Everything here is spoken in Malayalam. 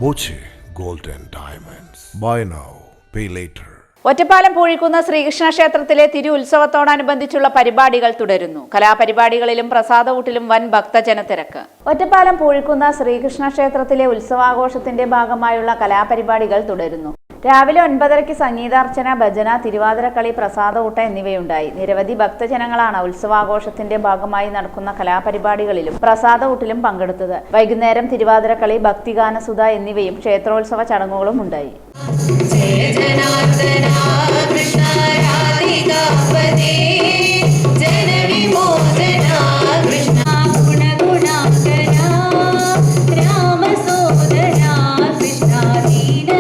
Boche gold and diamonds. Buy now, pay later. Ottapalam പൂഴിക്കുന്ന ശ്രീകൃഷ്ണ ക്ഷേത്രത്തിലെ തിരു ഉത്സവത്തോടനുബന്ധിച്ചുള്ള പരിപാടികൾ തുടരുന്നു. കലാപരിപാടികളിലും പ്രസാദഊട്ടിലും വൻ ഭക്തജനത്തിരക്ക്. ഒറ്റപ്പാലം പൂഴിക്കുന്ന ശ്രീകൃഷ്ണ ക്ഷേത്രത്തിലെ ഉത്സവാഘോഷത്തിന്റെ ഭാഗമായുള്ള കലാപരിപാടികൾ തുടരുന്നു. രാവിലെ 9:30 സംഗീതാർച്ചന, ഭജന, തിരുവാതിരക്കളി, പ്രസാദഊട്ട് എന്നിവയുണ്ടായി. നിരവധി ഭക്തജനങ്ങളാണ് ഉത്സവാഘോഷത്തിന്റെ ഭാഗമായി നടക്കുന്ന കലാപരിപാടികളിലും പ്രസാദഊട്ടിലും പങ്കെടുത്തത്. വൈകുന്നേരം തിരുവാതിരക്കളി, ഭക്തിഗാനസുധ എന്നിവയും ക്ഷേത്രോത്സവ ചടങ്ങുകളും ഉണ്ടായി. രാമസോദരാ കൃഷ്ണ ദീന